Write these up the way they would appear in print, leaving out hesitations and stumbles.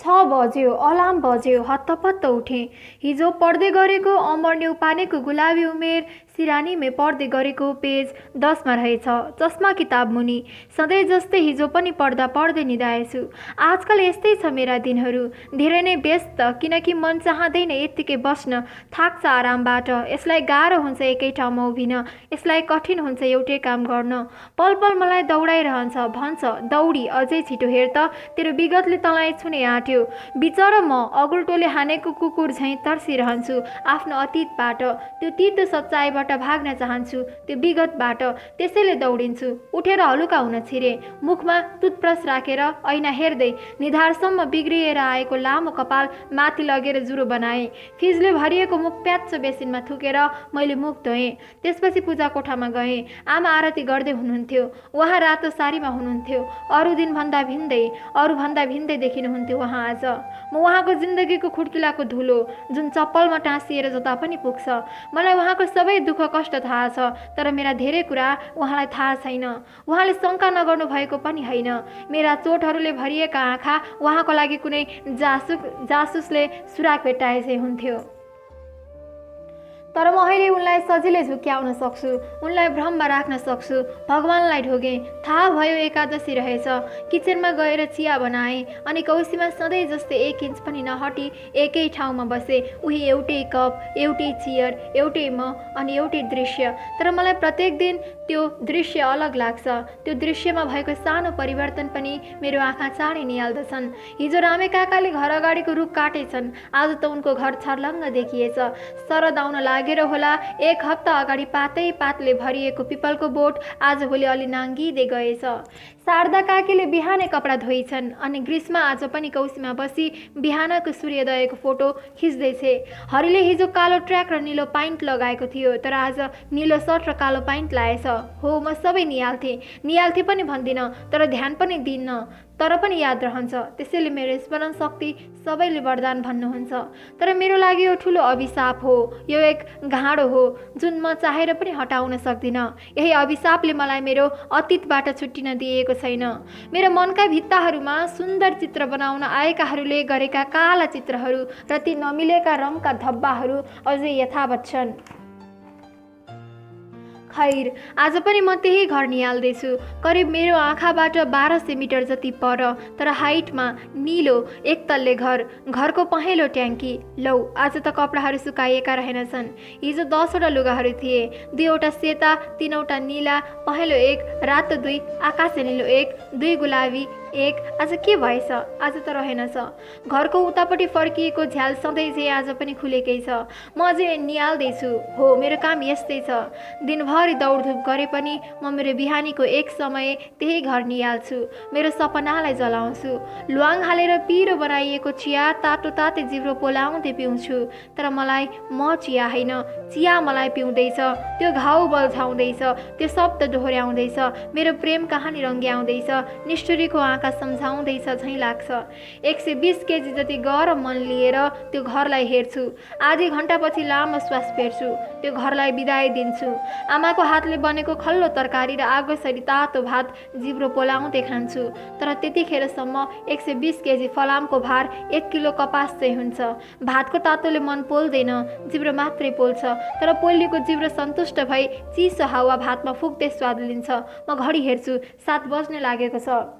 छ बज्यो, अलार्म बज्यो, हत्तपत्त उठेँ। हिजो पढ्दै गरेको अमर न्यौपानेको गुलाबी उमेर सिरानीमे पढ्दै गरेको पेज 10मा रहेछ। चस्मा किताब मुनि। सधैँ जस्तै हिजो पनि पढ्दा पढ्दै निदाएछु। आजकल यस्तै छ मेरा दिनहरू, धेरै नै व्यस्त, किनकि मन चाहँदैन यत्तिकै बस्न, थाक्छ आरामबाट। यसलाई गाह्रो हुन्छ एकै ठाउँमा उभिन, यसलाई कठिन हुन्छ एउटै काम गर्न। पल पल मलाई दौडाइरहन्छ, भन्छ दौडी अझै छिटो हेर त, तेरो विगतले तँलाई छुने आँट्यो। बिचरा म अगुल्टोले हानेको कुकुर झैँ तर्सिरहन्छु आफ्नो अतीतबाट। त्यो तितो सच्चाइबाट भाग्न चाहन्छु, त्यो विगतबाट। त्यसैले दौडिन्छु। उठेर हलुका हुन छिरे, मुखमा टुथब्रस राखेर ऐना हेर्दै निधारसम्म बिग्रिएर आएको लामो कपाल माथि लगेर जुरो बनाएँ। फिजले भरिएको मुख प्याच्चो बेसिनमा थुकेर मैले मुख धोएँ। त्यसपछि पूजा कोठामा गएँ। आमा आरती गर्दै हुनुहुन्थ्यो। उहाँ रातो सारीमा हुनुहुन्थ्यो। अरूभन्दा भिन्दै देखिनुहुन्थ्यो उहाँ आज। म उहाँको जिन्दगीको खुड्किलाको धुलो, जुन चप्पलमा टाँसिएर जता पनि पुग्छ। मलाई उहाँको सबै दुःख कष्ट थाहा छ, तर मेरा धेरै कुरा उहाँलाई थाहा छैन। उहाँले शङ्का नगर्नु भएको पनि होइन। मेरा चोटहरूले भरिएका आँखा उहाँको लागि कुनै जासुसले सुराग भेट्टाए चाहिँ हुन्थ्यो। तर म अहिले उनलाई सजिलै झुक्क्याउन सक्छु, उनलाई भ्रममा राख्न सक्छु। भगवानलाई ढोगेँ। थाहा भयो एकादशी रहेछ। किचनमा गएर चिया बनाएँ अनि कौसीमा सधैँ जस्तै 1 इन्च पनि नहटी एकै ठाउँमा बसेँ। उही एउटै कप, एउटै चियर, एउटै म अनि एउटै दृश्य। तर मलाई प्रत्येक दिन त्यो दृश्य अलग लाग्छ। त्यो दृश्यमा भएको सानो परिवर्तन पनि मेरो आँखा चाँडै निहाल्दछन्। हिजो रामे काकाले घर अगाडिको रुख काटेछन्। आज त उनको घर छर्लङ्ग देखिएछ। शरद आउन लागेर होला, 1 हप्ता अगाडि पातै पातले भरिएको पिपलको बोट आजभोलि अलि नाङ्गिँदै गएछ। शारदा काकीले बिहानै कपडा धोइछन् अनि ग्रीष्मा आज पनि कौसीमा बसी बिहानको सूर्योदयको फोटो खिच्दैछे। हरिले हिजो कालो ट्र्याक र निलो पाइन्ट लगाएको थियो, तर आज निलो सर्ट र कालो पाइन्ट लाएछ। हो, म सबै निहाल्थे पनि भन्दिनँ, तर ध्यान पनि दिन्न, तर पनि याद रहन्छ। त्यसैले मेरो स्मरण शक्ति सबैले वरदान भन्नुहुन्छ। तर मेरो लागि यो ठुलो अभिशाप हो। यो एक घाँडो हो जुन म चाहेर पनि हटाउन सक्दिनँ। यही अभिशापले मलाई मेरो अतीतबाट छुट्टिन दिएको छैन। मेरो मनका भित्ताहरूमा सुन्दर चित्र बनाउन आएकाहरूले गरेका काला चित्रहरू र ती नमिलेका रङका धब्बाहरू अझै यथावत छन्। खैर, आज पनि म त्यही घर निहाल्दैछु। करिब मेरो आँखाबाट 1200 मिटर जति पर, तर हाइटमा निलो 1 तल्ले घर, घरको पहेँलो ट्याङ्की। लौ, आज त कपडाहरू सुकाइएका रहेनछन्। हिजो 10वटा लुगाहरू थिए। 2वटा सेता, 3वटा निला, पहेँलो 1, रातो 2, आकाशे निलो 1, 2 गुलाबी 1। आज के भएछ? आज त रहेनछ। घरको उतापट्टि फर्किएको झ्याल सधैँ चाहिँ आज पनि खुलेकै छ। म अझै निहाल्दैछु। हो, मेरो काम यस्तै छ। दिनभरि दौडधुप गरे पनि म मेरो बिहानीको एक समय त्यही घर निहाल्छु। मेरो सपनालाई जलाउँछु। ल्वाङ हालेर पिरो बनाइएको चिया तातो ताते जिब्रो पोलाउँदै पिउँछु। तर मलाई म चिया होइन, चिया मलाई पिउँदैछ। त्यो घाउ बल्झाउँदैछ, त्यो शब्द दोहोऱ्याउँदैछ, मेरो प्रेम कहानी रङ्ग्याउँदैछ, निष्ठुरीको आँखा सम्झाउँदैछ झैँ लाग्छ। 120 केजी जति गरम मन लिएर त्यो घरलाई हेर्छु। आधी घन्टापछि लामो श्वास फेर्छु। त्यो घरलाई बिदाई दिन्छु। आमाको हातले बनेको खल्लो तरकारी र आगोसरी तातो भात जिब्रो पोलाउँदै खान्छु। तर त्यतिखेरसम्म 120 केजी फलामको भार 1 किलो कपास चाहिँ हुन्छ। भातको तातोले मन पोल्दैन, जिब्रो मात्रै पोल्छ। तर पोलिएको जिब्रो सन्तुष्ट भई चिसो हावा भातमा फुक्दै स्वाद लिन्छ। म घडी हेर्छु, 7 बज्न लागेको छ।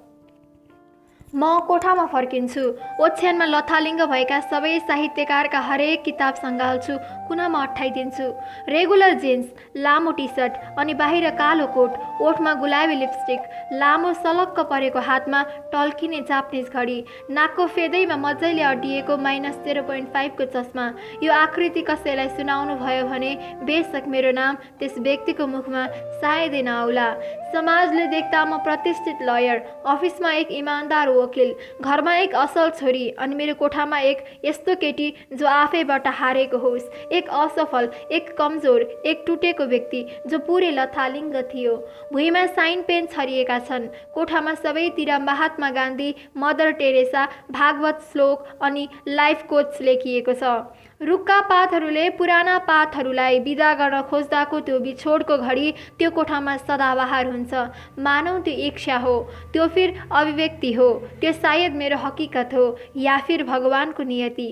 म कोठामा फर्किन्छु। ओछ्यानमा लथालिङ्ग भएका सबै साहित्यकारका हरेक किताब सङ्घाल्छु, कुनामा अट्ठाइदिन्छु। रेगुलर जिन्स, लामो टी सर्ट अनि बाहिर कालो कोट, ओठमा गुलाबी लिपस्टिक, लामो सलक्क परेको हातमा टल्किने जापानिज घडी, नाकको फेदैमा मजाले अड्डिएको -0.5 को चस्मा। यो आकृति कसैलाई सुनाउनु भयो भने बेशक मेरो नाम त्यस व्यक्तिको मुखमा सायदै नआउला। समाजले देख्दा म प्रतिष्ठित लयर, अफिसमा एक इमान्दार वकिल, घरमा एक असल छोरी अनि मेरो कोठामा एक यस्तो केटी जो आफैबाट हारेको होस्, एक असफल, एक कमजोर, एक टुटेको व्यक्ति जो पुरै लथालिङ्ग थियो। भुइँमा साइन पेन छरिएका छन्। कोठामा सबैतिर महात्मा गान्धी, मदर टेरेसा, भागवत श्लोक अनि लाइफ कोच लेखिएको छ। रुखका पातहरूले पुराना पातहरूलाई बिदा गर्न खोज्दाको त्यो बिछोडको घडी त्यो कोठामा सदाबहार हुन्छ। मानौ त्यो इच्छा हो, त्यो फिर अभिव्यक्ति हो, त्यो सायद मेरो हकीकत हो या फिर भगवानको नियति।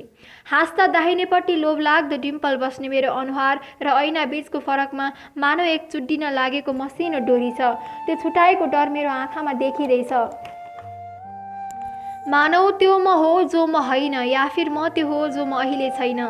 हाँस्दा दाहिनेपट्टि लोभलाग्दो डिम्पल बस्ने मेरो अनुहार र ऐना बीचको फरकमा मानौ एक चुड्डिन लागेको मसिनो डोरी छ। त्यो छुटाएको डर मेरो आँखामा देखिँदैछ। मानौ त्यो म हो जो म होइन या फिर म त्यो हो जो म अहिले छैन।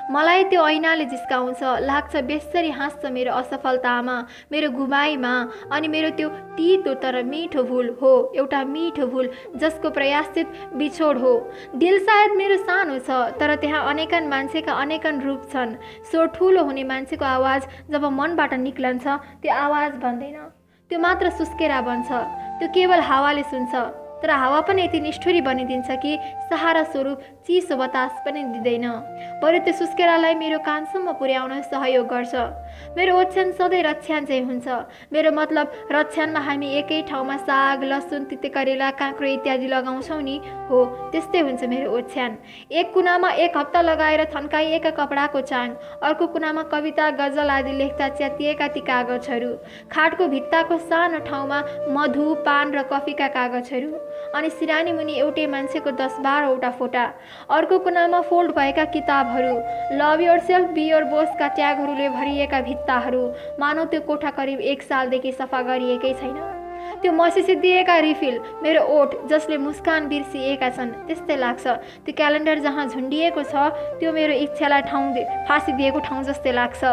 मलाई त्यो ऐनाले जिस्काउँछ, लाग्छ बेसरी हाँस्छ मेरो असफलतामा, मेरो घुमाइमा, अनि मेरो त्यो तितो तर मिठो भुल हो, एउटा मिठो भुल जसको प्रयासित बिछोड हो। दिल सायद मेरो सानो छ, तर त्यहाँ अनेकन मान्छेका अनेकन रूप छन्। स्वर ठुलो हुने मान्छेको आवाज जब मनबाट निक्लन्छ त्यो आवाज बन्दैन, त्यो मात्र सुस्केरा बन्छ। त्यो केवल हावाले सुन्छ, तर हावा पनि यति निष्ठुरी बनिदिन्छ कि सहारा स्वरूप चिसो बतास पनि दिँदैन, बरु त्यो सुस्केरालाई मेरो कानसम्म पुर्याउन सहयोग गर्छ। मेरो ओछ्यान सधैँ रक्षान चाहिँ हुन्छ। मेरो मतलब रक्षानमा हामी एकै ठाउँमा साग, लसुन, तिते करेला, काँक्रो इत्यादि लगाउँछौँ नि, हो त्यस्तै हुन्छ मेरो ओछ्यान। एक कुनामा एक हप्ता लगाएर थन्काइएका कपडाको चाङ, अर्को कुनामा कविता, गजल आदि लेख्दा च्यातिएका ती कागजहरू, खाटको भित्ताको सानो ठाउँमा मधु, पान र कफीका कागजहरू, अनि सिरानी मुनि एउटै मान्छेको 10-12वटा फोटा, अर्को कुनामा फोल्ड भएका किताबहरू, love yourself be your बोसका ट्यागहरूले भरिएका भित्ताहरू। मानौ त्यो कोठा करिब 1 सालदेखि सफा गरिएकै छैन। त्यो मसिसिदिएका रिफिल, मेरो ओठ जसले मुस्कान बिर्सिएका छन् त्यस्तै लाग्छ। त्यो क्यालेन्डर जहाँ झुन्डिएको छ त्यो मेरो इच्छालाई फाँसी दिएको ठाउँ जस्तै लाग्छ।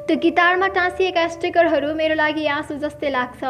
त्यो गिटारमा टाँसिएका स्टिकरहरू मेरो लागि आँसु जस्तै लाग्छ।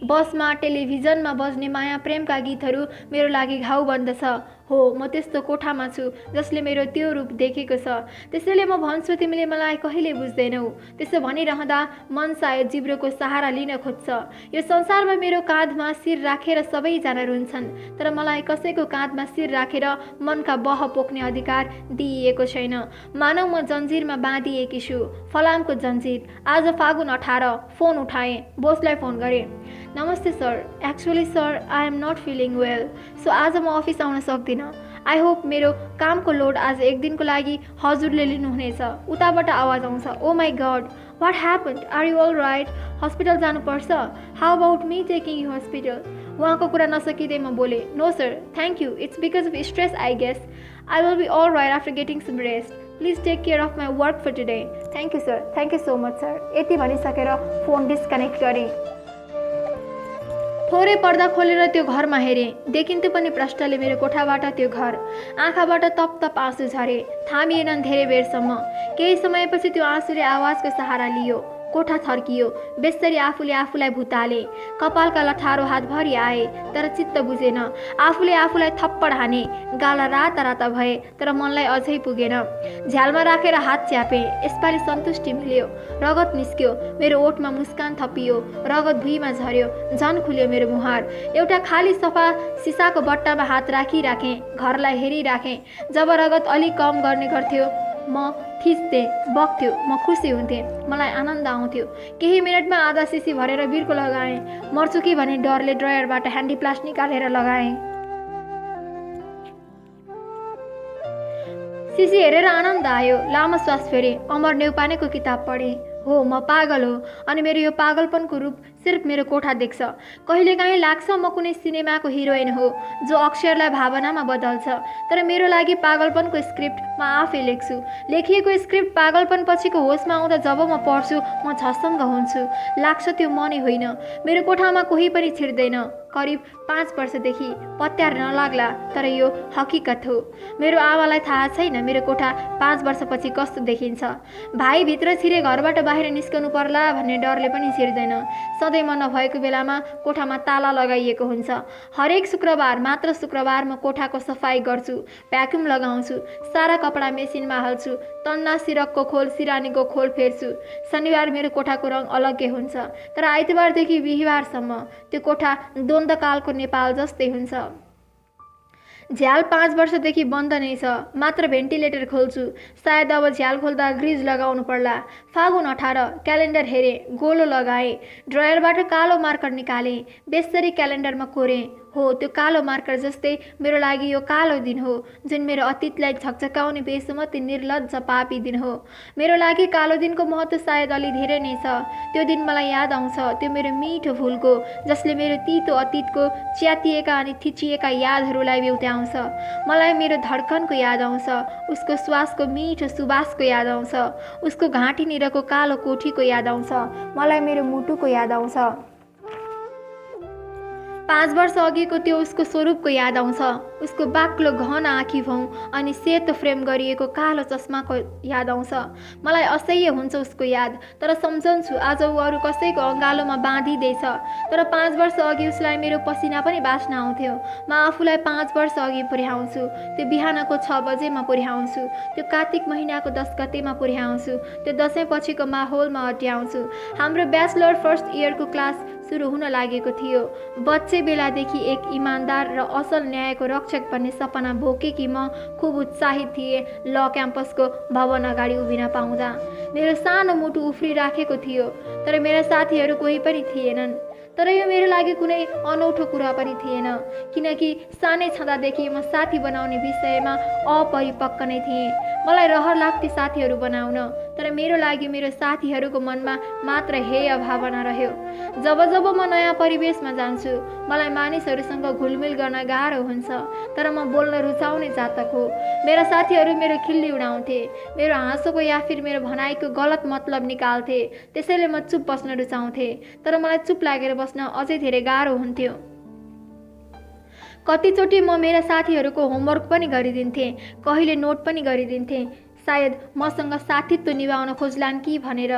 बसमा, टेलिभिजनमा बज्ने माया प्रेमका गीतहरू मेरो लागि घाउ बन्दछ। हो, म त्यस्तो कोठामा छु जसले मेरो त्यो रूप देखेको छ। त्यसैले म भन्छु तिमीले मलाई कहिले बुझ्दैनौ। त्यसो भनिरहँदा मन सायद जिब्रोको सहारा लिन खोज्छ। यो संसारमा मेरो काँधमा सिर राखेर सबैजना रुन्छन्, तर मलाई कसैको काँधमा सिर राखेर मनका बह पोख्ने अधिकार दिइएको छैन। मानौ म जन्जिरमा बाँधिएकी छु, फलामको जन्जिर। आज फागुन 18, फोन उठाएँ, बोसलाई फोन गरेँ। नमस्ते sir, actually sir I am not feeling well, so आज म अफिस आउन सक्दिनँ। आई होप मेरो कामको लोड आज एक दिनको लागि हजुरले लिनुहुनेछ। उताबाट आवाज आउँछ, oh my god, what happened, are you all right, hospital जानुपर्छ, how about me taking you hospital. उहाँको कुरा नसकिँदै म बोले, no sir, thank you, it's because of stress I guess, I will be all right after getting some rest, please take care of my work for today. Thank you sir, thank you so much sir. यति भनिसकेर phone disconnect गरेँ। थोरै पर्दा खोलेर त्यो घरमा हेरेँ। देखिन्थ्यो पनि प्रष्टले मेरो कोठाबाट त्यो घर। आँखाबाट तप तप आँसु झरे, थामिएनन् धेरै बेरसम्म। केही समयपछि त्यो आँसुले आवाजको सहारा लियो, कोठा थर्कियो। बेसरी आफूले आफूलाई भुताले, कपालका लठारो हातभरि आए, तर चित्त बुझेन। आफूले आफूलाई थप्पड हाने, गाला राता राता भए, तर मनलाई अझै पुगेन। झ्यालमा राखेर हात च्यापेँ, यसपालि सन्तुष्टि मिल्यो। रगत निस्क्यो, मेरो ओठमा मुस्कान थपियो, रगत भुइँमा झर्यो, झन खुल्यो मेरो मुहार। एउटा खाली सफा सिसाको बट्टामा हात राखिराखेँ, घरलाई हेरिराखेँ। जब रगत अलिक कम गर्ने गर्थ्यो म थिच्थेँ, बग्थ्यो, म खुसी हुन्थेँ, मलाई आनन्द आउँथ्यो। केही मिनटमा आधा सिसी भरेर बिर्को लगाएँ। मर्छु कि भने डरले ड्रयरबाट ह्यान्डी प्लास निकालेर लगाएँ। सिसी हेरेर आनन्द आयो। लामो श्वास फेरेँ, अमर न्यौपानेको किताब पढेँ। हो, म पागल हो, अनि मेरो यो पागलपनको रूप सिर्फ मेरो कोठा देख्छ। कहिलेकाहीँ लाग्छ म कुनै सिनेमाको हिरोइन हो जो अक्षरलाई भावनामा बदल्छ, तर मेरो लागि पागलपनको स्क्रिप्ट म आफै लेख्छु। लेखिएको स्क्रिप्ट पागलपन पछिको होसमा आउँदा जब म पढ्छु म झसङ्ग हुन्छु। लाग्छ त्यो म नै होइन। मेरो कोठामा कोही पनि छिर्दैन, करिब 5 वर्षदेखि पत्यार नलाग्ला, तर यो हकीकत हो। मेरो आमालाई थाहा छैन मेरो कोठा 5 वर्षपछि कस्तो देखिन्छ। भाइ भित्र छिरे घरबाट बाहिर निस्कनु पर्ला भन्ने डरले पनि छिर्दैन। सधैँ म नभएको बेलामा कोठामा ताला लगाइएको हुन्छ। हरेक शुक्रबार, मात्र शुक्रबार म कोठाको सफाई गर्छु, भ्याक्युम लगाउँछु, सारा कपडा मेसिनमा हाल्छु, तन्ना सिरकको खोल, सिरानीको खोल फेर्छु। शनिबार मेरो कोठाको रङ अलग्गै हुन्छ, तर आइतबारदेखि बिहिबारसम्म त्यो कोठा द्वन्द्वकालको नेपाल जस्तै हुन्छ। झ्याल 5 वर्षदेखि बन्द नै छ, मात्र भेन्टिलेटर खोल्छु। सायद अब झ्याल खोल्दा ग्रिज लगाउनु पर्ला। फागुन 18, क्यालेन्डर हेरेँ, गोलो लगाएँ, ड्रयरबाट कालो मार्कर निकालेँ, बेसरी क्यालेन्डरमा कोरेँ। हो, त्यो कालो मार्कर जस्तै मेरो लागि यो कालो दिन हो, जुन मेरो अतीतलाई झकझकाउने बेसुमती निर्लज्ज पापी दिन हो। मेरो लागि कालो दिनको महत्त्व सायद अलि धेरै नै छ। त्यो दिन मलाई याद आउँछ त्यो मेरो मिठो फुलको, जसले मेरो तितो अतीतको च्यातिएका अनि थिचिएका यादहरूलाई बेउत्याउँछ। मलाई मेरो धड्कनको याद आउँछ, उसको श्वासको मिठो सुवासको याद आउँछ, उसको घाँटीनिरको कालो कोठीको याद आउँछ, मलाई मेरो मुटुको याद आउँछ। 5 वर्ष अघिको त्यो उसको स्वरूपको याद आउँछ, उसको बाक्लो घन आँखी भौँ अनि सेतो फ्रेम गरिएको कालो चस्माको याद आउँछ। मलाई असह्य हुन्छ उसको याद, तर सम्झन्छु आज ऊ अरू कसैको अँगालोमा बाँधिँदैछ। तर 5 वर्ष अघि उसलाई मेरो पसिना पनि बास्न आउँथ्यो। म आफूलाई 5 वर्ष अघि पुर्याउँछु, त्यो बिहानको 6 बजेमा पुर्याउँछु, त्यो कार्तिक महिनाको 10 गतेमा पुर्याउँछु, त्यो दसैँ पछिको माहौलमा अट्याउँछु। हाम्रो ब्याचलर फर्स्ट इयरको क्लास सुरु हुन लागेको थियो। बच्चे बेलादेखि एक इमान्दार र असल न्यायको रक्षक भन्ने सपना बोकेकी म खुब उत्साहित थिएँ ल क्याम्पसको भवन अगाडि उभिन पाउँदा। मेरो सानो मुटु उफ्रिराखेको थियो, तर मेरा साथीहरू कोही पनि थिएनन्। तर यो मेरो लागि कुनै अनौठो कुरा पनि थिएन, किनकि सानै छँदादेखि म साथी बनाउने विषयमा अपरिपक्व नै थिएँ। मलाई रहर लाग्थ्यो साथीहरू बनाउन, तर मेरो लागि मेरो साथीहरूको मनमा मात्र हेय भावना रह्यो। जब जब म नयाँ परिवेशमा जान्छु, मलाई मानिसहरूसँग घुलमिल गर्न गाह्रो हुन्छ, तर म बोल्न रुचाउने जातक हो। मेरा साथीहरू मेरो खिल्ली उडाउँथे, मेरो हाँसोको या फिर मेरो भनाइको गलत मतलब निकाल्थे, त्यसैले म चुप बस्न रुचाउँथे। तर मलाई चुप लागेर बस्न अझै धेरै गाह्रो हुन्थ्यो। कतिचोटि म मेरा साथीहरूको होमवर्क पनि गरिदिन्थेँ, कहिले नोट पनि गरिदिन्थेँ, सायद मसँग साथीत्व निभाउन खोज्लान् कि भनेर।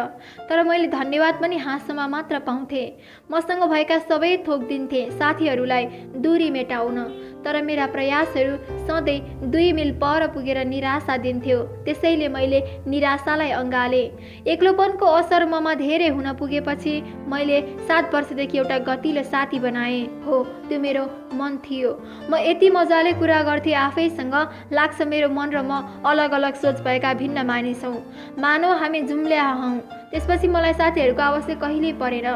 तर मैले धन्यवाद पनि हाँसोमा मात्र पाउँथेँ। मसँग भएका सबै थोक दिन्थेँ साथीहरूलाई दूरी मेटाउन, तर मेरा प्रयासहरू सधैँ 2 मिल पर पुगेर निराशा दिन्थ्यो। त्यसैले मैले निराशालाई अँगालेँ। एक्लोपनको असर ममा धेरै हुन पुगेपछि मैले 7 वर्षदेखि एउटा गतिलो साथी बनाएँ। हो, त्यो मेरो मन थियो। म यति मजाले कुरा गर्थेँ आफैसँग, लाग्छ मेरो मन र म अलग अलग सोच भएका भिन्न मानिस हौँ, मानौ हामी जुम्ल्या हौँ। त्यसपछि मलाई साथीहरूको आवश्यक कहिल्यै परेन।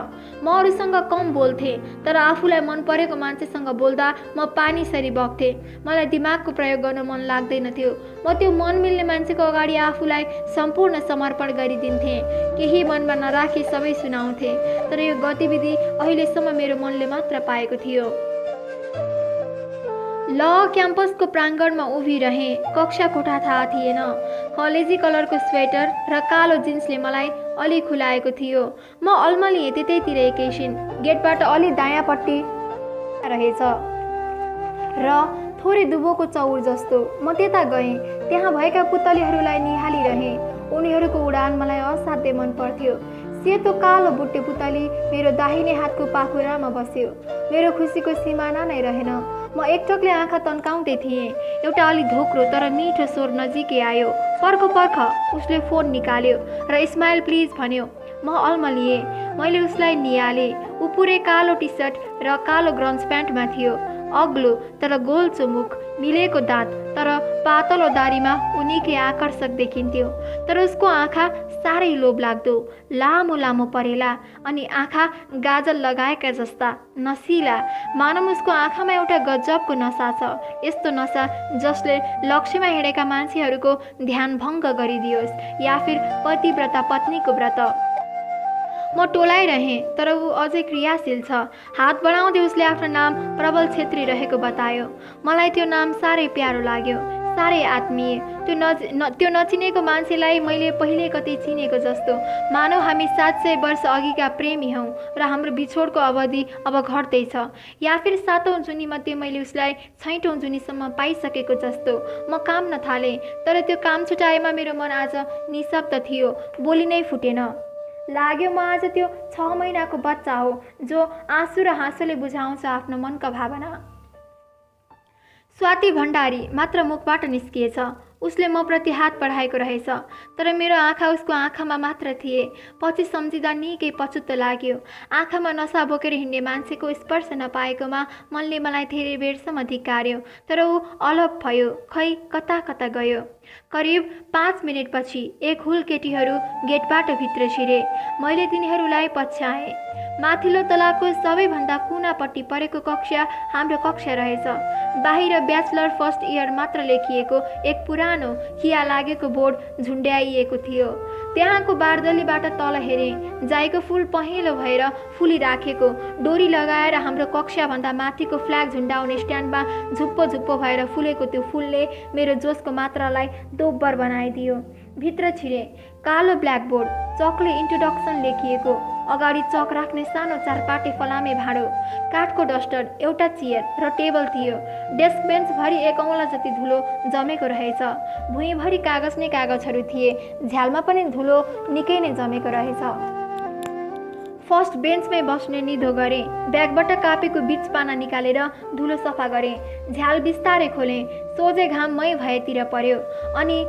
म अरूसँग कम बोल्थेँ, तर आफूलाई मन परेको मान्छेसँग बोल्दा म पानीसरी बग्थेँ। मलाई दिमागको प्रयोग गर्न मन लाग्दैन थियो। म त्यो मन मिल्ने मान्छेको अगाडि आफूलाई सम्पूर्ण समर्पण गरिदिन्थेँ, केही मनमा नराखी सबै सुनाउँथेँ। तर यो गतिविधि अहिलेसम्म मेरो मनले मात्र पाएको थियो। ल क्याम्पसको प्राङ्गणमा उभिरहेँ। कक्षा कोठा थाहा थिएन। कलेजी कलरको स्वेटर र कालो जिन्सले मलाई अलि खुलाएको थियो। म अल्मलिएँ त्यतैतिर एकैछिन। गेटबाट अलि दायाँपट्टि रहेछ र थोरै दुबोको चौर जस्तो। म त्यता गएँ। त्यहाँ भएका पुतलीहरूलाई निहालिरहेँ। उनीहरूको उडान मलाई असाध्यै मन पर्थ्यो। सेतो कालो बुट्टे पुतली मेरो दाहिने हातको पाखुरामा बस्यो। मेरो खुसीको सिमाना नै रहेन। म एकटकले आँखा तन्काउँदै थिएँ। एउटा अलि धोक्रो तर मिठो स्वर नजिकै आयो। पर्ख पर्ख, उसले फोन निकाल्यो र स्माइल प्लिज भन्यो। म अल्मलिएँ। मैले उसलाई निहालेँ। ऊ पुरै कालो टी सर्ट र कालो ग्रन्ज प्यान्टमा थियो। अग्लो तर गोल्चो मुख, मिलेको दाँत, तर पातलो दारीमा ऊ निकै आकर्षक देखिन्थ्यो। तर उसको आँखा साह्रै लोभ लाग्दो, लामो लामो परेला अनि आँखा गाजल लगाएका जस्ता नसिला। मानव उसको आँखामा एउटा गजबको नसा छ, यस्तो नसा जसले लक्ष्यमा हिँडेका मान्छेहरूको ध्यान भङ्ग गरिदियोस् या फिर पतिव्रता पत्नीको व्रत। म टोलाइरहेँ, तर ऊ अझै क्रियाशील छ। हात बढाउँदै उसले आफ्नो नाम प्रबल छेत्री रहेको बतायो। मलाई त्यो नाम साह्रै प्यारो लाग्यो, साह्रै आत्मीय। त्यो नचिनेको मान्छेलाई मैले पहिले कतै चिनेको जस्तो, मानौ हामी 700 वर्ष अघिका प्रेमी हौँ र हाम्रो बिछोडको अवधि अब घट्दैछ, या फिर 7औं जुनीमध्ये मैले उसलाई 6औं जुनीसम्म पाइसकेको जस्तो। म काम्न थालेँ, तर त्यो काम छुटाएमा मेरो मन आज निशब्द थियो, बोली नै फुटेन। लाग्यो म आज त्यो 6 महिनाको बच्चा हो जो आँसु र हाँसोले बुझाउँछ आफ्नो मनका भावना। स्वाति भण्डारी मात्र मुखबाट निस्किएछ। उसले म प्रति हात बढाएको रहेछ, तर मेरो आँखा उसको आँखामा मात्र थिए। पछि सम्झिँदा निकै पछुतो लाग्यो। आँखामा नसा बोकेर हिँड्ने मान्छेको स्पर्श नपाएकोमा मनले मलाई धेरै बेरसम्म धिक्कार्यो। तर ऊ अलप भयो, खै कता कता गयो। करिब 5 मिनेटपछि एक हुल केटीहरू गेटबाट भित्र छिरे। मैले तिनीहरूलाई पछ्याएँ। माथिल्लो तलाको सबैभन्दा कुनापट्टि परेको कक्षा हाम्रो कक्षा रहेछ। बाहिर ब्याचलर फर्स्ट इयर मात्र लेखिएको एक पुरानो खिया लागेको बोर्ड झुन्ड्याइएको थियो। त्यहाँको बारदलीबाट तल हेरेँ, जाईको फुल पहेँलो भएर फुलिराखेको डोरी लगाएर हाम्रो कक्षाभन्दा माथिको फ्ल्याग झुन्डाउने स्ट्यान्डमा झुप्पो झुप्पो भएर फुलेको त्यो फुलले मेरो जोसको मात्रालाई दोब्बर बनाइदियो। भित्र छिरे, कालो ब्ल्याकबोर्ड, चकले इन्ट्रोडक्सन लेखिएको, अगाडि चक राख्ने सानो चारपाटे फलामे भाँडो, काठको डस्टर, एउटा चेयर र टेबल थियो। डेस्क बेन्चभरि 1 औँला जति धुलो जमेको रहेछ। भुइँभरि कागज नै कागजहरू थिए। झ्यालमा पनि धुलो निकै नै जमेको रहेछ। फर्स्ट बेन्चमै बस्ने निधो गरेँ। ब्यागबाट कापेको बीच पाना निकालेर धुलो सफा गरेँ। झ्याल बिस्तारै खोलेँ। सोझै घाम मै भएतिर पर्यो अनि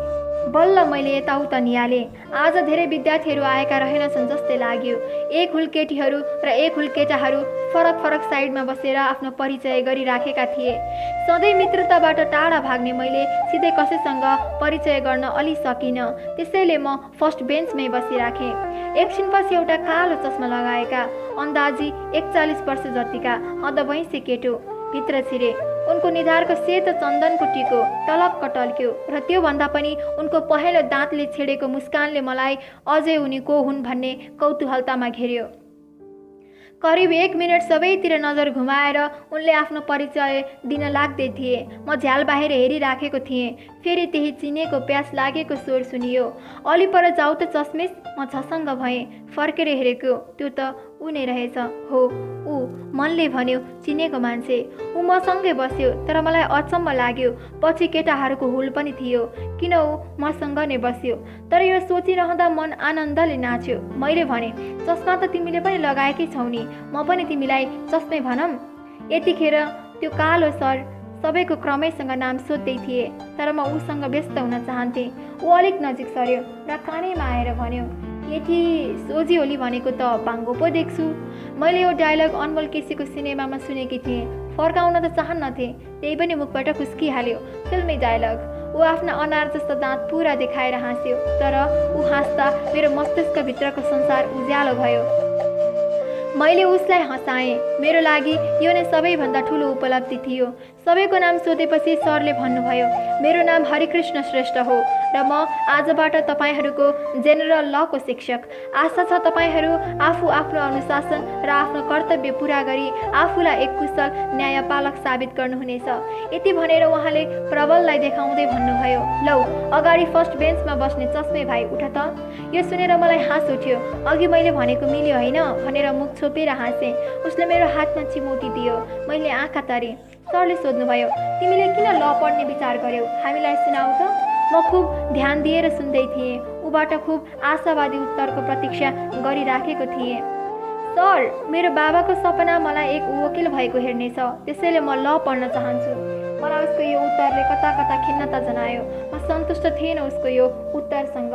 बल्ल मैले यताउता निहालेँ। आज धेरै विद्यार्थीहरू आएका रहेनछन् जस्तै लाग्यो। एक हुल केटीहरू र एक हुल केटाहरू फरक फरक साइडमा बसेर आफ्नो परिचय गरिराखेका थिए। सधैँ मित्रताबाट टाढा भाग्ने मैले सिधै कसैसँग परिचय गर्न अलि सकिनँ। त्यसैले म फर्स्ट बेन्चमै बसिराखेँ। एकछिनपछि एउटा कालो चस्मा लगाएका, अन्दाजी 41 वर्ष जतिका अधभैँसे केटो भित्र छिरे। उनको निधारको सेतो चन्दनको टिको टलक्क टल्क्यो र त्योभन्दा पनि उनको पहेँलो दाँतले छेडेको मुस्कानले मलाई अझै उनी को हुन् भन्ने कौतूहलतामा घेर्यो। करिब 1 मिनट सबैतिर नजर घुमाएर उनले आफ्नो परिचय दिन लाग्दै थिए। म झ्याल बाहिर हेरिराखेको थिएँ। फेरि त्यही चिनेको प्यास लागेको स्वर सुनियो, अलि पर जाऊ त चस्मेस। म छसङ्ग भएँ। फर्केर हेरेको त्यो त ऊ नै रहेछ। हो, ऊ। मनले भन्यो, चिनेको मान्छे। ऊ मसँगै बस्यो, तर मलाई अचम्म लाग्यो। पछि केटाहरूको हुल पनि थियो, किन ऊ मसँग नै बस्यो। तर यो सोचिरहँदा मन आनन्दले नाच्यो। मैले भने, चस्मा त तिमीले पनि लगाएकै छौ नि, म पनि तिमीलाई चस्मै भनौँ। यतिखेर त्यो कालो सर सबैको क्रमैसँग नाम सोध्दै थिए, तर म उसँग व्यस्त हुन चाहन्थेँ। ऊ अलिक नजिक सर्यो र कानैमा आएर भन्यो, केटी सोझिहोली भनेको त बाङ्गो पो देख्छु। मैले यो डायलग अनमोल केसीको सिनेमामा सुनेकी थिएँ। फर्काउन त चाहन्नथेँ, त्यही पनि मुखबाट खुस्किहाल्यो। फिल्मी डायलग। ऊ आफ्ना अनार जस्तो दाँत पुरा देखाएर हाँस्यो, तर ऊ हाँस्दा मेरो मस्तिष्कभित्रको संसार उज्यालो भयो। मैले उसलाई हँसाएँ। मेरो लागि यो नै सबैभन्दा ठुलो उपलब्धि थियो। सबैको नाम सोधेपछि सरले भन्नुभयो, मेरो नाम हरिकृष्ण श्रेष्ठ हो र म आजबाट तपाईँहरूको जेनरल लको शिक्षक। आशा छ तपाईँहरू आफू आफ्नो अनुशासन र आफ्नो कर्तव्य पुरा गरी आफूलाई एक कुशल न्यायपालक साबित गर्नुहुनेछ। यति भनेर उहाँले प्रबललाई देखाउँदै भन्नुभयो, लौ अगाडि फर्स्ट बेन्चमा बस्ने चस्मे भाइ उठ त। यो सुनेर मलाई हाँस उठ्यो। अघि मैले भनेको मिल्यो होइन भनेर मुख छोपेर हाँसेँ। उसले मेरो हातमा चिमोटी दियो। मैले आँखा तरेँ। सरले सोध्नुभयो, तिमीले किन ल पढ्ने विचार गर्यौ, हामीलाई सुनाऊ त। म खुब ध्यान दिएर सुन्दै थिएँ। ऊबाट खुब आशावादी उत्तरको प्रतीक्षा गरिराखेको थिएँ। सर, मेरो बाबाको सपना मलाई एक वकिल भएको हेर्ने छ, त्यसैले म ल पढ्न चाहन्छु। मलाई उसको यो उत्तरले कता कता खिन्नता जनायो। म सन्तुष्ट थिएन उसको यो उत्तरसँग।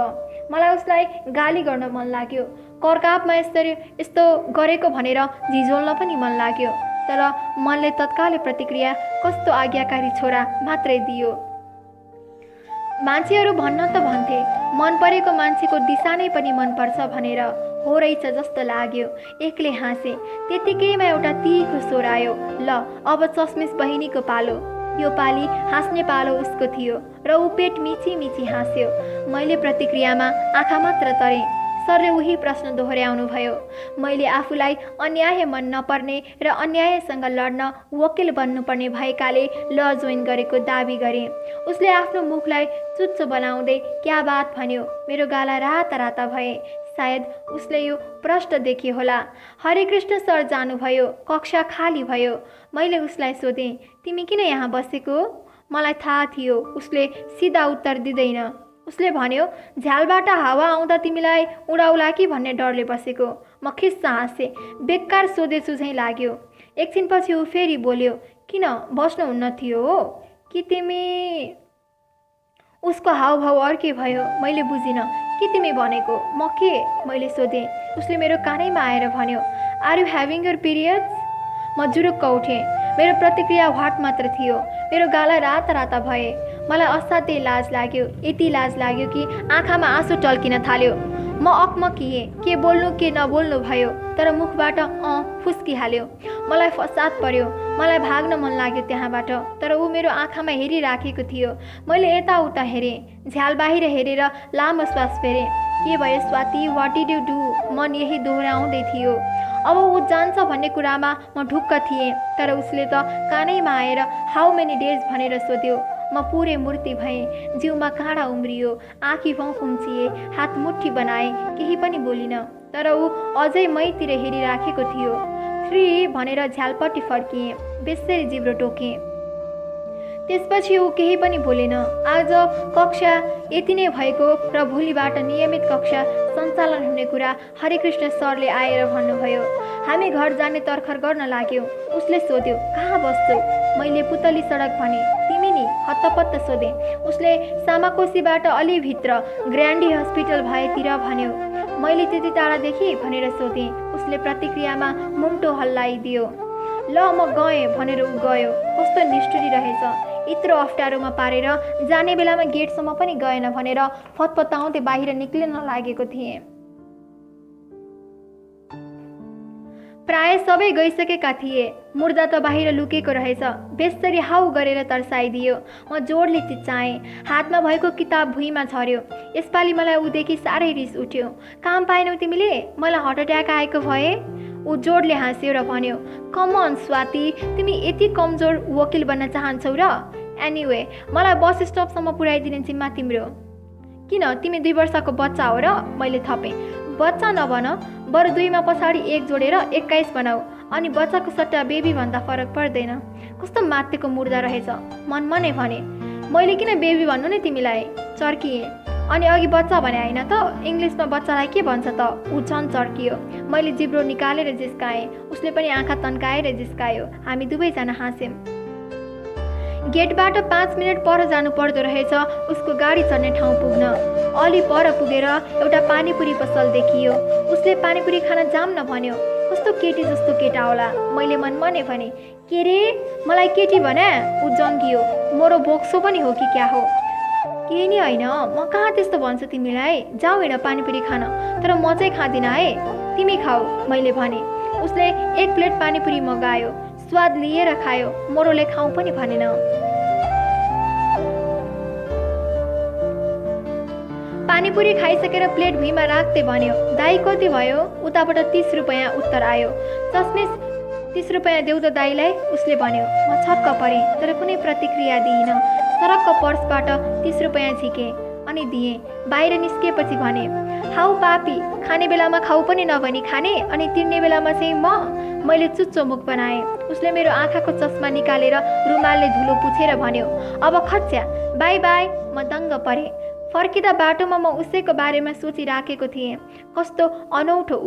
मलाई उसलाई गाली गर्न मन लाग्यो। करकापमा यस्तो गरेको भनेर झिझोल्न पनि मन लाग्यो, तर मनले तत्कालै प्रतिक्रिया कस्तो आज्ञाकारी छोरा मात्रै दियो। मान्छेहरू भन्न त भन्थे, मन परेको मान्छेको दिशा नै पनि मनपर्छ भनेर। हो रहेछ जस्तो लाग्यो। एक्लै हाँसेँ। त्यतिकैमा एउटा तीखो स्वर आयो, ल अब चस्मेस बहिनीको पालो। यो पाली हाँस्ने पालो उसको थियो र ऊ पेट मिची मिची हाँस्यो। मैले प्रतिक्रियामा आँखा मात्र तरेँ। सरले उही प्रश्न दोहोऱ्याउनु भयो। मैले आफूलाई अन्याय मन नपर्ने र अन्यायसँग लड्न वकिल बन्नुपर्ने भएकाले ल जोइन गरेको दाबी गरेँ। उसले आफ्नो मुखलाई चुच्चो बनाउँदै क्या बात भन्यो। मेरो गाला राता राता भए। सायद उसले यो प्रश्न देख्यो होला। हरिकृष्ण सर जानुभयो। कक्षा खाली भयो। मैले उसलाई सोधेँ, तिमी किन यहाँ बसेको? मलाई थाहा थियो उसले सिधा उत्तर दिँदैन। उसले भन्यो, झ्यालबाट हावा आउँदा तिमीलाई उडाउला कि भन्ने डरले बसेको। म खिस्सा हाँसेँ। बेकार सोधेछु झैँ लाग्यो। एकछिनपछि ऊ फेरि बोल्यो, किन बस्नुहुन्न थियो हो कि तिमी? उसको हावभाव अर्कै भयो। मैले बुझिनँ। के तिमी भनेको? म के? मैले सोधेँ। उसले मेरो कानैमा आएर भन्यो, are you having your periods? म जुरुक्क उठेँ। मेरो प्रतिक्रिया वाट मात्र थियो। मेरो गाला राता राता भए। मलाई असाध्यै लाज लाग्यो। यति लाज लाग्यो कि आँखामा आँसु टल्किन थाल्यो। म अकमकिएँ, के बोल्नु के नबोल्नु भयो, तर मुखबाट फुस्किहाल्यो। मलाई फसाद पर्यो, मलाई भाग्न मन लाग्यो त्यहाँबाट, तर ऊ मेरो आँखामा हेरिराखेको थियो। मैले यताउता हेरेँ, झ्याल बाहिर हेरेर लामो श्वास फेरेँ। के भयो Swati, what did you do? मन यही दोहोऱ्याउँदै थियो। अब ऊ जान्छ भन्ने कुरामा म ढुक्क थिएँ, तर उसले त कानैमा आएर हाउ मेनी डेज भनेर सोध्यो। म पुरै मूर्ति भएँ, जिउमा काँडा उम्रियो, आँखी भाउ खुम्चिए, हात मुट्ठी बनाए, केही पनि बोलिन। तर ऊ अझै मैतिर हेरिराखेको थियो। 3 भनेर झ्यालपट्टि फर्किएँ, बेस्सरी जिब्रो टोकेँ। त्यसपछि ऊ केही पनि बोलेन। आज कक्षा यति नै भएको र भोलिबाट नियमित कक्षा सञ्चालन हुने कुरा हरिकृष्ण सरले आएर भन्नुभयो। हामी घर जाने तर्खर गर्न लाग्यौँ। उसले सोध्यो, कहाँ बस्छौ? मैले पुतली सडक भने। तिमी नि? हत्तपत्त सोधेँ। उसले सामाकोसीबाट अलि भित्र ग्रान्डी हस्पिटल भएतिर भन्यो। मैले त्यति टाढादेखि भनेर सोधेँ। उसले प्रतिक्रियामा मुम्टो हल्लाइदियो। ल म गएँ भनेर ऊ गयो। कस्तो निष्ठुरी रहेछ, यत्रो अप्ठ्यारोमा पारेर जाने बेलामा गेटसम्म पनि गएन भनेर फतफताउँदै बाहिर निक्लिन लागेको थिएँ। प्राय सबै गइसकेका थिए। मुर्दा त बाहिर लुकेको रहेछ। बेस्सरी हाउ गरेर तर्साइदियो। म जोडले चिच्चाएँ। हातमा भएको किताब भुइँमा झर्यो। यसपालि मलाई ऊदेखि साह्रै रिस उठ्यो। काम पाएनौ तिमीले? मलाई हार्ट एट्याक आएको भए? ऊ जोडले हाँस्यो र भन्यो, कम अन स्वाति, तिमी यति कमजोर वकिल बन्न चाहन्छौ र? एनिवे, मलाई बस स्टपसम्म पुर्याइदिने जिम्मा तिम्रो। किन, तिमी 2 वर्षको बच्चा हो र? मैले थपेँ। बच्चा नबन, बरु 2 मा पछाडि 1 जोडेर 21 बनाऊ, अनि बच्चाको सट्टा बेबी भन्दा फरक पर्दैन। कस्तो मातेको मुर्दा रहेछ, मनमा नै भने। मैले किन बेबी भन्नु नि तिमीलाई? चर्किएँ। अनि अघि बच्चा भने होइन त? इङ्ग्लिसमा बच्चालाई के भन्छ त? ऊ झन् चर्कियो। मैले जिब्रो निकालेर जिस्काएँ। उसले पनि आँखा तन्काएर जिस्कायो। हामी दुवैजना हाँस्यौँ। गेटबाट 5 मिनट पर जानु पर्दो रहेछ उसको गाडी चढ्ने ठाउँ पुग्न। अलि पर पुगेर एउटा पानीपुरी पसल देखियो। उसले पानीपुरी खान जाम्न भन्यो। कस्तो केटी जस्तो केटा होला, मैले मनमा नै भने। के रे, मलाई केटी भने? ऊ जङ्गियो। मोरो बोक्सो पनि हो कि क्या हो? केही नि होइन, म कहाँ त्यस्तो भन्छु तिमीलाई। जाऊ हिँड पानीपुरी खान, तर म चाहिँ खाँदिनँ है, तिमी खाऊ, मैले भने। उसले 1 प्लेट पानीपुरी मगायो। स्वाद लिएर खायो। मोरोले खाऊ पनि भनेन। पानीपुरी खाइसकेर प्लेट भुइँमा राख्दै भन्यो, दाई कति भयो? उताबाट 30 रुपैयाँ उत्तर आयो। चस्मिस 30 रुपैयाँ देऊ त दाईलाई, उसले भन्यो। म छक्क परेँ, तर कुनै प्रतिक्रिया दिइनँ। सरक्क पर्सबाट 30 रुपैयाँ झिकेँ अनि दिएँ। बाहिर निस्किएपछि भने, हाउ पापी, खाने बेलामा खाऊ पनि नभनी खाने, अनि तिर्ने बेलामा चाहिँ म? मैले चुच्चो मुख बनाएँ। उसले मेरो आँखाको चस्मा निकालेर रुमालले धुलो पुछेर भन्यो, अब खच्या, बाई बाई। म दङ्ग परेँ। फर्किँदा बाटोमा म उसैको बारेमा सोचिराखेको थिएँ। कस्तो अनौठो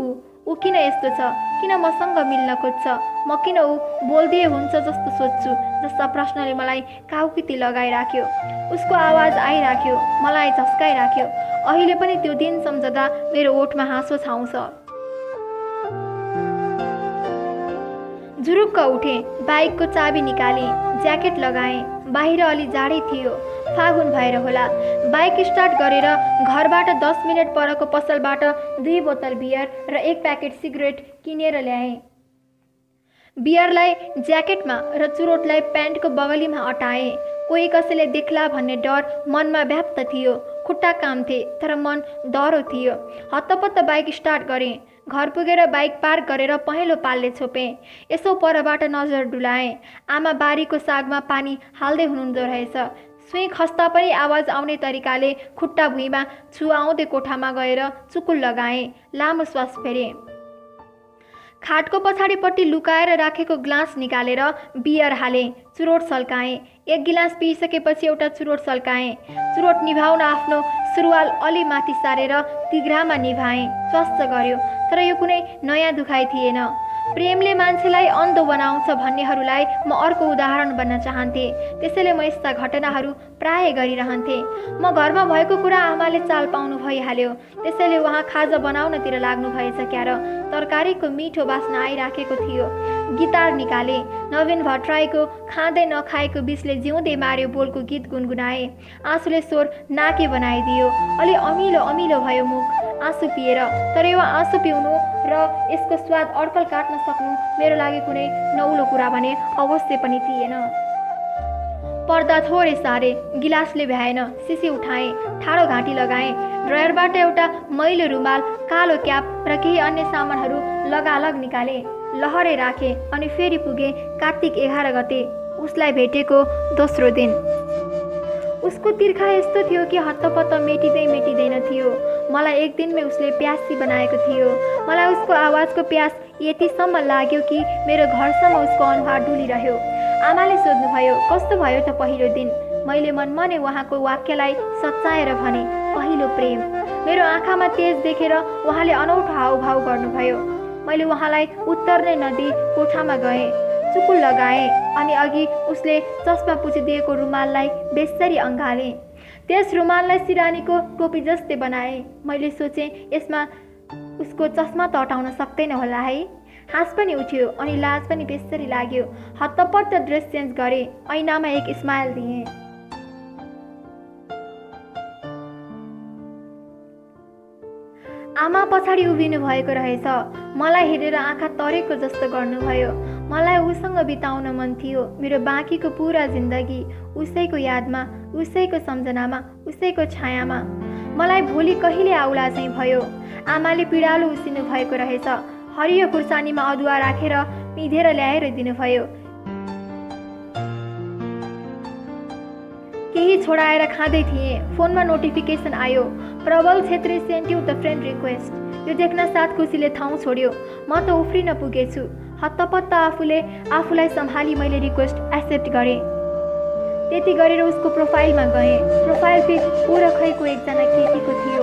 ऊ किन यस्तो छ? किन मसँग मिल्न खोज्छ? म किन ऊ बोल्दिए हुन्छ जस्तो सोच्छु? जस्ता प्रश्नले मलाई काउकिती लगाइराख्यो। उसको आवाज आइराख्यो, मलाई झस्काइराख्यो। अहिले पनि त्यो दिन सम्झदा मेरो ओठमा हाँसो छाउँछ। जुरुक्क उठेँ, बाइकको चाबी निकालेँ, ज्याकेट लगाएँ। बाहिर अलि जाडै थियो, फागुन भएर होला। बाइक स्टार्ट गरेर घरबाट 10 मिनट परको पसलबाट 2 बोतल बियर र 1 प्याकेट सिगरेट किनेर ल्याएँ। बियरलाई ज्याकेटमा र चुरोटलाई प्यान्टको बगलीमा अटाएँ। कोही कसैले देख्ला भन्ने डर मनमा व्याप्त थियो। खुट्टा काम्थे, तर मन डरो थियो। हत्तपत्त बाइक स्टार्ट गरेँ। घर पुगेर बाइक पार्क गरेर पहेँलो पालले छोपेँ। यसो परबाट नजर डुलाएँ। आमा बारीको सागमा पानी हाल्दै हुनुहुँदो रहेछ। सुई खस्ता पनि आवाज आउने तरिकाले खुट्टा भुइँमा छुवाउँदै कोठामा गएर चुकुल लगाएँ। लामो श्वास फेरेँ। खाटको पछाडिपट्टि लुकाएर राखेको ग्लास निकालेर बियर हालेँ। चुरोट सल्काएँ। 1 गिलास पिइसकेपछि एउटा चुरोट सल्काएँ। चुरोट निभाउन आफ्नो सुरुवाल अलि माथि सारेर तिघ्रामा निभाएँ। स्वास्थ्य गर्यो, तर यो कुनै नयाँ दुखाइ थिएन। प्रेमले मान्छेलाई अन्धो बनाउँछ भन्नेहरूलाई म अर्को उदाहरण बन्न चाहन्थेँ। त्यसैले म यस्ता घटनाहरू प्राय गरिरहन्थेँ। म घरमा भएको कुरा आमाले चाल पाउनु भइहाल्यो। त्यसैले उहाँ खाजा बनाउनतिर लाग्नु भएछ क्या र? तरकारीको मिठो बास्ना आइराखेको थियो। गिटार निकाले। नवीन भट्टराईको खाँदै नखाएको विषले जिउँदै मार्यो बोलको गीत गुनगुनाए। आँसुले स्वर नाके बनाइदियो। अलि अमिलो अमिलो भयो मुख आँसु पिएर। तर यो आँसु पिउनु र यसको स्वाद अड्कल काट्न सक्नु मेरो लागि कुनै नौलो कुरा भने अवश्य पनि थिएन। पर्दा थोरै सारे, गिलासले भ्याएन, सिसी उठाएँ, ठाडो घाँटी लगाएँ। ड्रयरबाट एउटा मैलो रुमाल, कालो क्याप र केही अन्य सामानहरू लगालग निकालेँ, लहरै राखेँ अनि फेरि पुगेँ कार्तिक 11 गते, उसलाई भेटेको दोस्रो दिन। उसको तिर्खा यस्तो थियो कि हत्तपत्त मेटिँदैन थियो। मलाई एक दिनमै उसले प्यासी बनाएको थियो। मलाई उसको आवाजको प्यास यतिसम्म लाग्यो कि मेरो घरसम्म उसको अनुहार डुलिरह्यो। आमाले सोध्नुभयो, कस्तो भयो त पहिलो दिन? मैले मनमा नै उहाँको वाक्यलाई सच्चाएर भने, पहिलो प्रेम। मेरो आँखामा तेज देखेर उहाँले अनौठो हाउभाउ गर्नुभयो। मैले उहाँलाई उत्तर नै नदिई कोठामा गएँ, चुकुल लगाएँ अनि अघि उसले चस्मा पुछिदिएको रुमाललाई बेसरी अँगालेँ। त्यस रुमाललाई सिरानीको टोपी जस्तै बनाएँ। मैले सोचेँ, यसमा उसको चस्मा त हटाउन सक्दैन होला है। हाँस पनि उठ्यो अनि लाज पनि बेसरी लाग्यो। हत्तपत्त ड्रेस चेन्ज गरेँ, ऐनामा एक स्माइल दिएँ। आमा पछाडि उभिनु भएको रहेछ। मलाई हेरेर आँखा तरेको जस्तो गर्नुभयो। मलाई उसँग बिताउन मन थियो मेरो बाँकीको पुरा जिन्दगी, उसैको यादमा, उसैको सम्झनामा, उसैको छायामा। मलाई भोलि कहिले आउला चाहिँ भयो। आमाले पिँडालु उसिनु भएको रहेछ। हरियो खुर्सानीमा अदुवा राखेर पिँधेर ल्याएर दिनुभयो। केही छोडाएर खाँदै थिएँ। फोनमा नोटिफिकेसन आयो, Prabal Chhetri sent you the friend request. यो देख्न साथ खुसीले ठाउँ छोड्यो। म त उफ्रिन पुगेछु। हत्तपत्त आफूलाई सम्हाली मैले रिक्वेस्ट एक्सेप्ट गरेँ। त्यति गरेर उसको प्रोफाइलमा गएँ। प्रोफाइल पिक उरखैको एकजना केटीको थियो।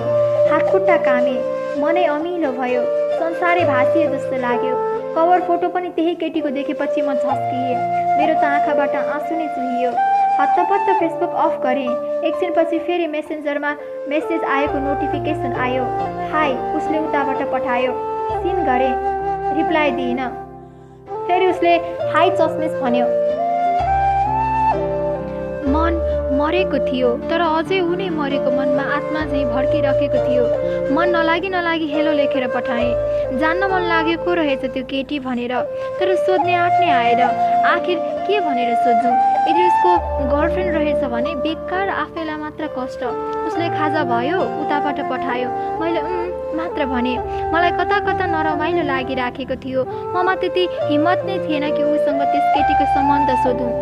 हातखुट्टा कामे, मनै अमिलो भयो, संसारै भाँसिए जस्तो लाग्यो। कभर फोटो पनि त्यही केटीको देखेपछि म झस्किएँ। मेरो त आँखाबाट आँसु नै चुहियो। हत्तपत्त फेसबुक अफ गरेँ। एकछिनपछि फेरि मेसेन्जरमा मेसेज आएको नोटिफिकेसन आयो। हाई उसले उताबाट पठायो। सिन गरेँ, रिप्लाई दिइन। फेरि उसले हाई चस्मेस भन्यो। मन मरेको थियो, तर अझै उनी मरेको मनमा आत्मा चाहिँ भड्किराखेको थियो। मन नलागी हेलो लेखेर पठाएँ। जान्न मन लाग्यो को रहेछ त्यो केटी भनेर, तर सोध्ने आँट नै आएन। आखिर के भनेर सोध्नु? यदि उसको गर्लफ्रेन्ड रहेछ भने बेकार आफैलाई मात्र कष्ट। उसले खाजा भयो, उताबाट पठायो। मैले मात्र भने। मलाई कता कता नरमाइलो लागिराखेको थियो। ममा त्यति हिम्मत नै थिएन कि उसँग त्यस केटीको सम्बन्ध सोधौँ।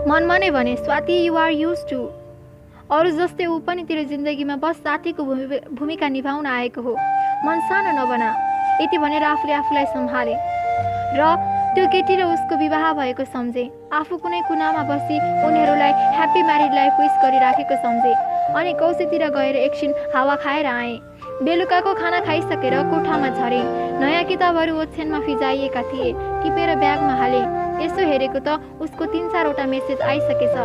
मनमा नै भने, Swati you are used to. अरू जस्तै ऊ पनि तेरो जिन्दगीमा बस साथीको भूमिका निभाउन आएको हो। मन सानो नबना। यति भनेर आफूलाई सम्हाले र त्यो केटी र उसको विवाह भएको सम्झे। आफू कुनै कुनामा बसी उनीहरूलाई ह्याप्पी म्यारिड लाइफ विस गरिराखेको सम्झे। अनि कौशीतिर गएर एकछिन हावा खाएर आएँ। बेलुकाको खाना खाइसकेर कोठामा झरेँ। नयाँ किताबहरू ओछ्यानमा फिजाइएका थिए। टिपेर ब्यागमा हालेँ। यसो हेरेको त उसको 3-4वटा मेसेज आइसकेछ।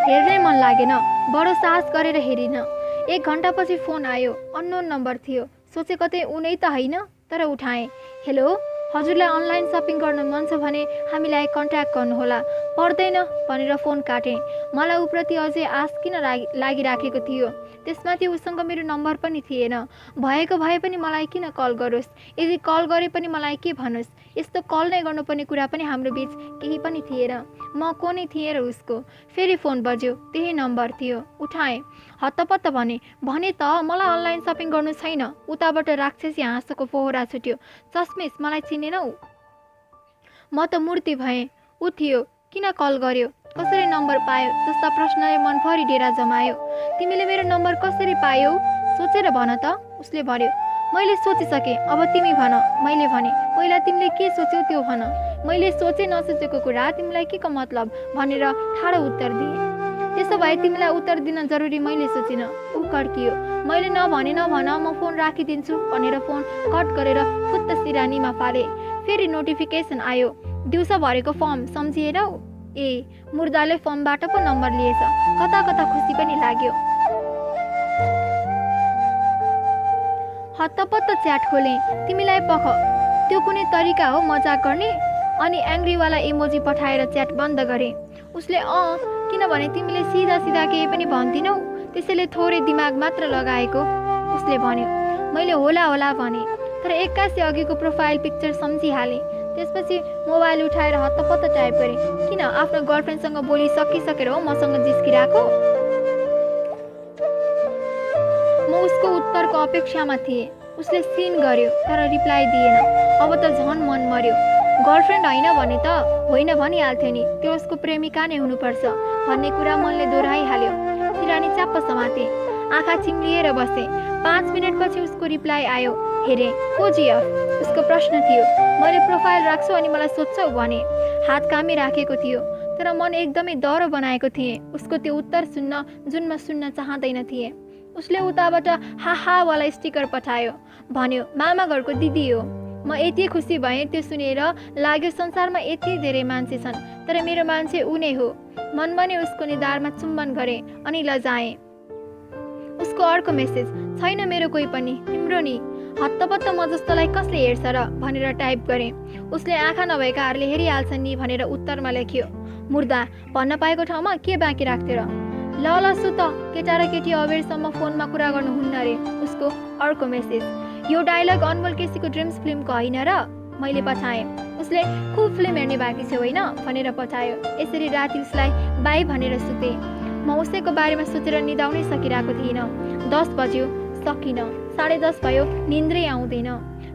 हेर्नै मन लागेन। बडो साहस गरेर हेरिन। 1 घन्टापछि फोन आयो। अननोन नम्बर थियो। सोचे कतै उनै त होइन, तर उठाएँ। हेलो, हजुरलाई अनलाइन सपिङ गर्न मन छ भने हामीलाई कन्ट्याक्ट गर्नुहोला। पर्दैन भनेर फोन काटेँ। मलाई उप्रति अझै आश किन लागिराखेको थियो। त्यसमाथि उसँग मेरो नम्बर पनि थिएन। भएको भए पनि मलाई किन कल गरोस्? यदि कल गरे पनि मलाई के भनोस्? यस्तो कल नै गर्नुपर्ने कुरा पनि हाम्रो बीच केही पनि थिएन। म को नै थिएँ र उसको। फेरि फोन बज्यो। त्यही नम्बर थियो। उठाएँ। हत्तपत्त भने त मलाई अनलाइन सपिङ गर्नु छैन। उताबाट राक्षसी हाँसोको फोहरा छुट्यो। चस्मेस मलाई चिनेनौ? म त मूर्ति भएँ। ऊ थियो। किन कल गर्यो? कसरी नम्बर पायो? जस्ता प्रश्नले मनभरि डेरा जमायो। तिमीले मेरो नम्बर कसरी पायौ? सोचेर भन त, उसले भन्यो। मैले सोचिसकेँ, अब तिमी भन। मैले भने, पहिला तिमीले के सोच्यौ त्यो भन। मैले सोचे नसोचेको कुरा तिमीलाई के को मतलब भनेर ठाडो उत्तर दिएँ। त्यसो भए तिमीलाई उत्तर दिन जरुरी मैले सोचिन। ऊ कड्कियो। मैले नभन म फोन राखिदिन्छु भनेर फोन कट गरेर फुत्त सिरानीमा फाले। फेरि नोटिफिकेसन आयो। दिउँसो भरेको फर्म सम्झिएनौ? ए, मुर्दाले फर्मबाट पो नम्बर लिएछ। कता कता खुसी पनि लाग्यो। हत्तपत्त च्याट खोलेँ। तिमीलाई त्यो कुनै तरिका हो मजाक गर्ने? अनि एङ्ग्रीवाला इमोजी पठाएर च्याट बन्द गरे। उसले किनभने तिमीले सिधा सिधा केही पनि भन्दिनौ, त्यसैले थोरै दिमाग मात्र लगाएको उसले भन्यो। मैले होला होला भने, तर एक्कासी अघिको प्रोफाइल पिक्चर सम्झिहालेँ। त्यसपछि मोबाइल उठाएर हत्तपत्त टाइप गरेँ, किन आफ्नो गर्लफ्रेन्डसँग बोलिसकिसकेर हो मसँग जिस्किरहेको? म उसको उत्तरको अपेक्षामा थिएँ। उसले सिन गर्यो तर रिप्लाई दिएन। अब त झन् मन मर्यो। गर्लफ्रेन्ड होइन भने त होइन भनिहाल्थ्यो नि, त्यो उसको प्रेमिका नै हुनुपर्छ भन्ने कुरा मनले दोहोऱ्याइहाल्यो। सिरानी च्याप्प समाते, आँखा चिम्लिएर बसे। 5 मिनटपछि उसको रिप्लाई आयो। हेरेँ, कोजिएफ उसको प्रश्न थियो। मैले प्रोफाइल राख्छु अनि मलाई सोध्छौ भने। हात कामी राखेको थियो, तर मन एकदमै डह्रो बनाएको थिएँ उसको त्यो उत्तर सुन्न जुन म सुन्न चाहँदैन थिएँ। उसले उताबाट हाहावाला स्टिकर पठायो। भन्यो, मामा घरको दिदी हो। म यति खुसी भएँ त्यो सुनेर। लाग्यो संसारमा यति धेरै मान्छे छन्, तर मेरो मान्छे ऊ नै हो। मनमा नै उसको निधारमा चुम्बन गरेँ अनि लजाएँ। उसको अर्को मेसेज, छैन मेरो कोही पनि, तिम्रो नि। हत्तपत्त म जस्तोलाई कसले हेर्छ र भनेर टाइप गरेँ। उसले आँखा नभएकाहरूले हेरिहाल्छन् नि भनेर उत्तरमा लेख्यो। मुर्दा, भन्न पाएको ठाउँमा के बाँकी राख्थ्यो र? ल सुत, केटा र केटी अबेरसम्म फोनमा कुरा गर्नुहुन्न रे। उसको अर्को मेसेज, यो डायलग अनमोल केसीको ड्रिम्स फिल्मको होइन र? मैले पठाएँ। उसले खुब फिल्म हेर्ने बाँकी छ होइन भनेर पठायो। यसरी राति उसलाई बाई भनेर सुते। म उसैको बारेमा सोचेर निदाउनै सकिरहेको थिइनँ। 10 बज्यो, सकिनँ। 10:30 भयो, निन्द्रै आउँदैन।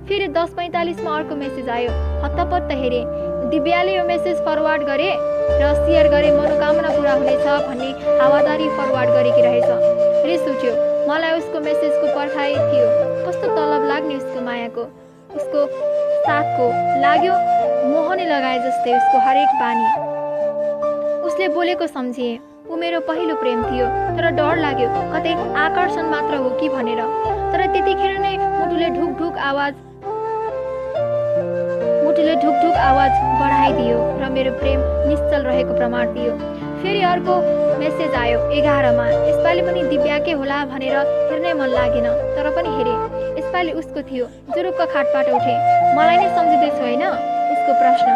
फेरि 10:45 मा अर्को मेसेज आयो। हत्तपत्त हेरेँ। दिव्याले यो मेसेज फरवार्ड गरे र सेयर गरे, मनोकामना पुरा हुनेछ भन्ने हावादारी फरवार्ड गरेकी रहेछ। रिस उठ्यो। मलाई उसको मेसेजको पर्खाइ थियो। कस्तो तलब लाग्ने उसको मायाको, उसको साथको। लाग्यो मोहनै लगाए जस्तै उसको हरेक बानी। उसले बोलेको सम्झिएँ। ऊ मेरो पहिलो प्रेम थियो, तर डर लाग्यो कतै आकर्षण मात्र हो कि भनेर। तर त्यतिखेर नै मुटुले ढुकढुक आवाज बढाइदियो र मेरो प्रेम निश्चल रहेको प्रमाण दियो। फेरि अर्को मेसेज आयो 11 मा। यसपालि पनि दिव्याकै होला भनेर हेर्नै मन लागेन, तर पनि हेरेँ। यसपालि उसको थियो। जुरुक्क खाटबाट उठेँ। मलाई नै सम्झिँदैछु होइन? उसको प्रश्न।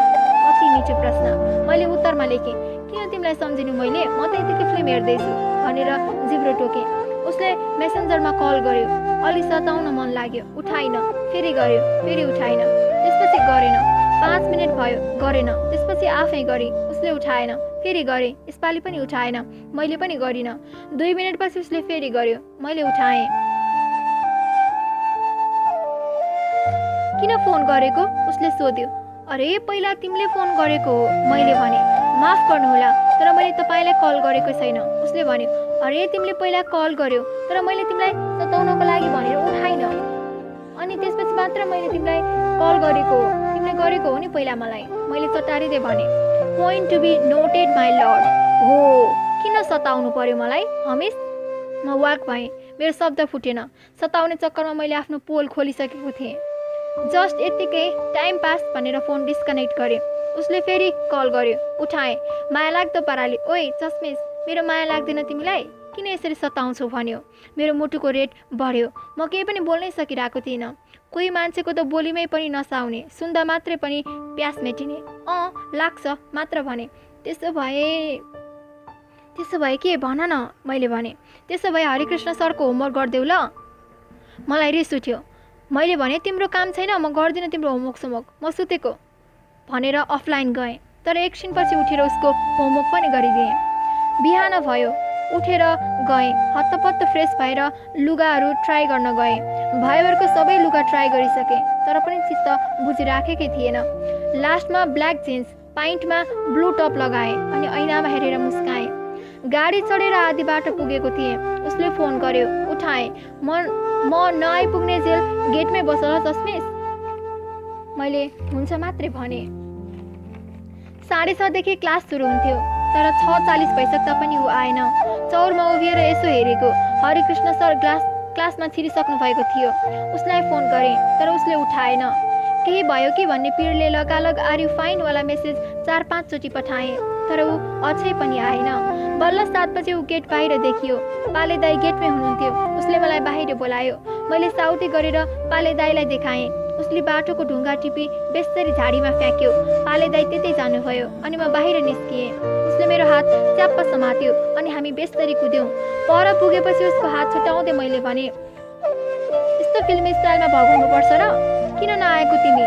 अति मिठो प्रश्न। मैले उत्तरमा लेखेँ, किन तिमीलाई सम्झिनु मैले, म त यतिकै फिल्म हेर्दैछु भनेर जिब्रो टोकेँ। उसले मेसेन्जरमा कल गर्यो। अलि सताउन मन लाग्यो, उठाइन। फेरि गर्यो, फेरि उठाइन। त्यसपछि गरेन। 5 मिनट भयो, गरेन। त्यसपछि आफै गरे। उसले उठाएन। फेरि गरे। यसपालि पनि उठाएन। मैले पनि गरिनँ। 2 मिनटपछि उसले फेरि गर्यो। मैले उठाएँ। किन फोन गरेको? उसले सोध्यो। अरे पहिला तिमीले फोन गरेको हो, मैले भने। माफ गर्नुहोला, तर मैले तपाईँलाई कल गरेको छैन। उसले भन्यो। अरे तिमीले पहिला कल गर्यो, तर मैले तिमीलाई सताउनको लागि भनेर उठाइन। अनि त्यसपछि मात्र मैले तिमीलाई कल गरेको हो। तिमीले गरेको हो नि पहिला मलाई। मैले चटारिँदै भने। Point to be noted my lord. हो, किन सताउनु पर्यो मलाई हमेश? म वाक भएँ। मेरो शब्द फुटेन। सताउने चक्करमा मैले आफ्नो पोल खोलिसकेको थिएँ। जस्ट यत्तिकै टाइम पास भनेर फोन डिस्कनेक्ट गरेँ। उसले फेरि कल गर्यो। उठाएँ। माया लाग्दो पाराले, ओए चस्मेस, मेरो माया लाग्दैन तिमीलाई? किन यसरी सताउँछौ भन्यो। मेरो मुटुको रेट बढ्यो। म केही पनि बोल्नै सकिरहेको थिइनँ। कोही मान्छेको त बोलीमै पनि नसाउने, सुन्दा मात्रै पनि प्यास मेटिने। लाग्छ मात्र भने। त्यसो भए के भन न? मैले भने। त्यसो भए हरिकृष्ण सरको होमवर्क गरिदेऊ ल। मलाई रिस उठ्यो। मैले भने, तिम्रो काम छैन, म गर्दिनँ तिम्रो होमवर्क म सुतेको भनेर अफलाइन गएँ। तर एकछिनपछि उठेर उसको होमवर्क पनि गरिदिएँ। बिहान भयो। उठेर गएँ। हत्तपत्त फ्रेस भएर लुगाहरू ट्राई गर्न गएँ। भयभरको सबै लुगा ट्राई गरिसकेँ, तर पनि चित्त बुझिराखेकै थिएन। लास्टमा ब्ल्याक जिन्स पाइन्टमा ब्लू टप लगाएँ अनि ऐनामा हेरेर मुस्काएँ। गाडी चढेर आधी बाटो पुगेको थिएँ। उसले फोन गर्यो। उठाएँ। म नआइपुग्ने जेल गेटमै बस ल चस्मेस। मैले हुन्छ मात्रै भने। 6:30 देखि क्लास सुरु हुन्थ्यो, तर 6:40 भइसक्दा पनि ऊ आएन। चौरमा उभिएर यसो हेरेको। हरिकृष्ण सर क्लासमा छिरिसक्नु भएको थियो। उसलाई फोन गरेँ, तर उसले उठाएन। केही भयो कि भन्ने पिरले लगालग आर यु फाइन वाला मेसेज 4-5 चोटि पठाएँ, तर ऊ अझै पनि आएन। बल्ल 7 बजे ऊ गेट बाहिर देखियो। पाले दाई गेटमै हुनुहुन्थ्यो। उसले मलाई बाहिर बोलायो। मैले साउती गरेर पाले दाईलाई देखाएँ। उसले बाटोको ढुङ्गा टिपी बेस्तरी झाडीमा फ्याँक्यो। पाले दाइ त्यतै जानुभयो अनि म बाहिर निस्किएँ। उसले मेरो हात च्याप्प समात्यो अनि हामी बेस्तरी कुद्यौँ। पर पुगेपछि उसको हात छुट्याउँदै मैले भने, यस्तो फिल्मी स्टाइलमा भगाउनुपर्छ र? किन नआएको तिमी?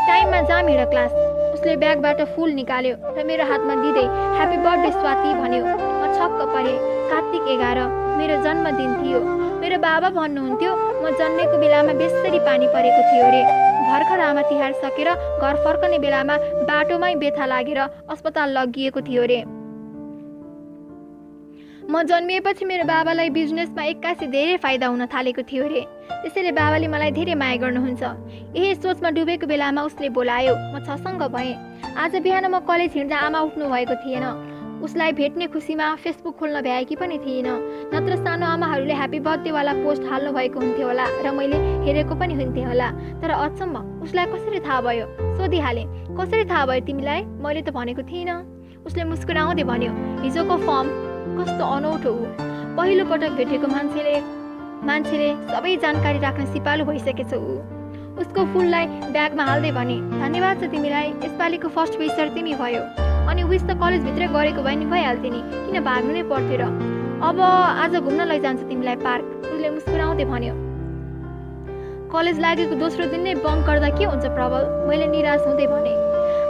टाइममा जा मेरो क्लास। उसले ब्यागबाट फुल निकाल्यो र मेरो हातमा दिँदै ह्याप्पी बर्थडे स्वाति भन्यो। म छक्क परेँ। कार्तिक 11 मेरो जन्मदिन थियो। मेरो बाबा भन्नुहुन्थ्यो म जन्मेको बेलामा बेस्तरी पानी परेको थियो रे। भर्खर आमा तिहार सकेर घर फर्कने बेलामा बाटोमै बेथा लागेर अस्पताल लगिएको थियो रे। म जन्मिएपछि मेरो बाबालाई बिजनेसमा एक्कासी धेरै फाइदा हुन थालेको थियो रे। त्यसैले बाबाले मलाई धेरै माया गर्नुहुन्छ। यही सोचमा डुबेको बेलामा उसले बोलायो। म छसँग भएँ। आज बिहान म कलेज हिँड्दा आमा उठ्नु भएको थिएन। उसलाई भेट्ने खुसीमा फेसबुक खोल्न भ्याएकी पनि थिएन, नत्र सानो आमाहरूले ह्याप्पी बर्थडेवाला पोस्ट हाल्नु भएको हुन्थ्यो होला र मैले हेरेको पनि हुन्थेँ होला। तर अचम्म, उसलाई कसरी थाहा भयो? सोधिहालेँ, कसरी थाहा भयो तिमीलाई? मैले त भनेको थिइनँ। उसले मुस्कुराउँदै भन्यो, हिजोको फर्म कस्तो अनौठो हो। पहिलो पटक भेटेको मान्छेले सबै जानकारी राख्न सिपालु भइसकेछ ऊ। उसको फुललाई ब्यागमा हाल्दै भने, धन्यवाद छ तिमीलाई, यसपालिको फर्स्ट विसर तिमी भयो। अनि विस त कलेजभित्रै गरेको भए नि भइहाल्थ्यो नि, किन भाग्नु नै पर्थ्यो र? अब आज घुम्न लैजान्छ तिमीलाई पार्क। उसले मुस्कुराउँदै भन्यो। कलेज लागेको दोस्रो दिन नै बङ्क गर्दा के हुन्छ प्रबल? मैले निराश हुँदै भने।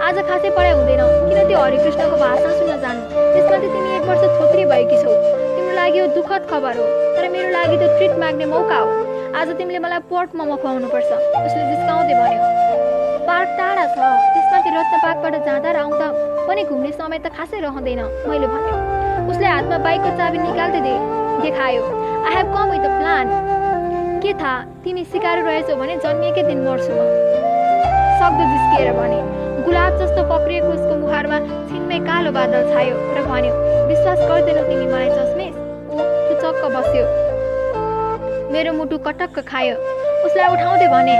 आज खासै पढाइ हुँदैन, किन त्यो हरिकृष्णको भाषण सुन्न जानु? त्यसमा त तिमी 1 वर्ष छोत्री भएकी छौ। तिम्रो लागि यो दुःखद खबर हो, तर मेरो लागि त ट्रिट माग्ने मौका हो। आज तिमीले मलाई पोर्क मोमो खुवाउनुपर्छ। उसले जिस्काउँदै भन्यो। पार्क टाढा छ, त्यसमाथि रत्न पार्कबाट जाँदा र आउँदा पनि घुम्ने समय त खासै रहँदैन, मैले भन्यो। उसले हातमा बाइकको चाबी निकाल्दै देखायो। I have come with a plan. के थाहा, तिमी सिकारु रहेछौ भने जन्मिएकै दिन मर्छु म। सक्दो जिस्किएर भने। गुलाब जस्तो पक्रिएको उसको मुहारमा छिनमै कालो बादल छायो र भन्यो, विश्वास गर्दैनौ तिमी मलाई चस्मेस? ऊ चुचक्क बस्यो। मेरो मुटु कटक्क खायो। उसलाई उठाउँदै भने,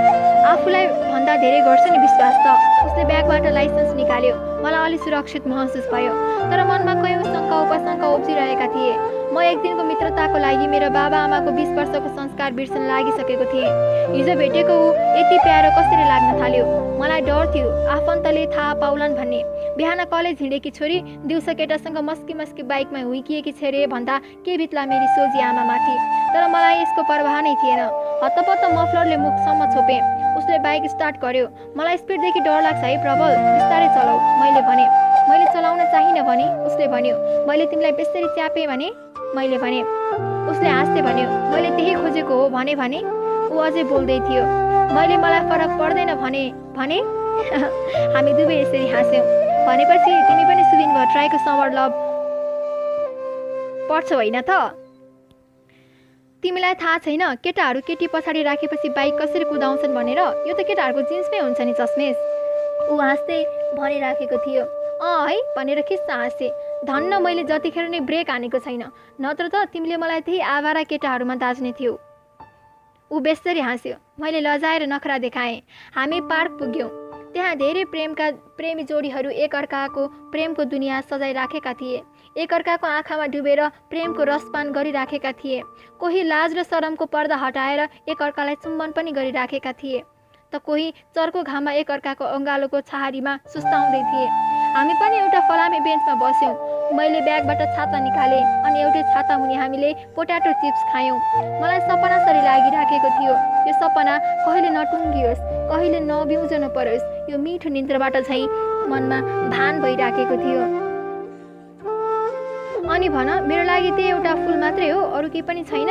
आफूलाई भन्दा धेरै गर्छ नि विश्वास त। उसले ब्यागबाट लाइसेन्स निकाल्यो। मलाई अलि सुरक्षित महसुस भयो, तर मनमा कयौँ शङ्का उपशङ्का उब्जिरहेका थिए। म एक दिनको मित्रताको लागि मेरो बाबा आमाको 20 वर्षको संस्कार बिर्सन लागिसकेको थिएँ। हिजो भेटेको ऊ यति प्यारो कसरी लाग्न थाल्यो? मलाई डर थियो आफन्तले थाहा पाउलान् भन्ने। बिहान कलेज हिँडेकी छोरी दिउँसो केटासँग मस्की बाइकमा हुइकिएकी छे रे भन्दा के भित्ला मेरी सोझी आमामाथि। तर मलाई यसको पर्वाह नै थिएन। हत्तपत्त मफलरले मुखसम्म छोपेँ। उसले बाइक स्टार्ट गर्यो। मलाई स्पिडदेखि डर लाग्छ है प्रबल, बिस्तारै चलाऊ, मैले भने। मैले चलाउन चाहिनँ भने? उसले भन्यो। मैले तिमीलाई बेस्तरी च्यापेँ भने? मैले भने। उसले हाँस्दै भन्यो, मैले त्यही खोजेको हो भने। ऊ अझै बोल्दै थियो। मलाई फरक पर्दैन भने हामी दुवै यसरी हाँस्यौँ। भनेपछि तिमी पनि सुबिन भट्टराईको समर लभ पढ्छौ होइन त? तिमीलाई थाहा छैन केटाहरू केटी पछाडि राखेपछि बाइक कसरी कुदाउँछन् भनेर? यो त केटाहरूको जिन्समै हुन्छ नि चस्मेस। ऊ हाँस्दै भनिराखेको थियो। है भनेर खिस्सा हाँसे। धन्न मैले जतिखेर नै ब्रेक हानेको छैन, नत्र त तिमीले मलाई त्यही आवारा केटाहरूमा दाज्ने थियौ। ऊ बेस्तरी हाँस्यो। मैले लजाएर नखरा देखाएँ। हामी पार्क पुग्यौँ। त्यहाँ धेरै प्रेमी जोडीहरू एकअर्काको प्रेमको दुनियाँ सजाइराखेका थिए। एकअर्काको आँखामा डुबेर प्रेमको रसपान गरिराखेका थिए। कोही लाज र शरमको पर्दा हटाएर एकअर्कालाई चुम्बन पनि गरिराखेका थिए, त कोही चर्को घाममा एकअर्काको अँगालोको छहारीमा सुस्ताउँदै थिए। हामी पनि एउटा फलामे बेन्चमा बस्यौँ। मैले ब्यागबाट छाता निकालेँ अनि एउटै छाता मुनि हामीले पोट्याटो चिप्स खायौँ। मलाई सपना सरी लागिराखेको थियो। यो सपना कहिले नटुङ्गियोस्, कहिले नबिउजन परोस्, यो मिठो निन्द्राबाट झैँ मनमा भान भइराखेको थियो। अनि भन, मेरो लागि त्यही एउटा फुल मात्रै हो, अरू केही पनि छैन?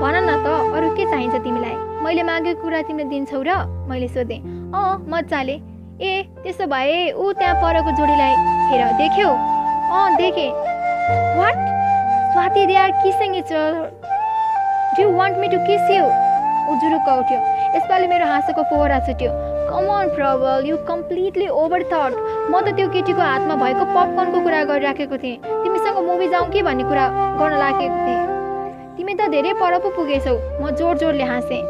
भन न त, अरू के चाहिन्छ तिमीलाई? मैले मागेको कुरा तिमीले दिन्छौ र? मैले सोधेँ। मजाले। ए त्यसो भए ऊ त्यहाँ परको जोडीलाई हेर, देख्यौ? देखेँ। What? Swati, they are kissing each other. Do you want me to kiss you? ऊ जुरुक्क उठ्यो। यसपालि मेरो हाँसोको फोहरा छुट्यो। Come on Prabal, you completely overthought. म त त्यो केटीको हातमा भएको पपकर्नको कुरा गरिराखेको थिएँ। तिमीसँग मुभी जाउँ कि भन्ने कुरा गर्न लागेको थिएँ। तिमी त धेरै पर पो पुगेछौ। म जोड जोडले हाँसेँ।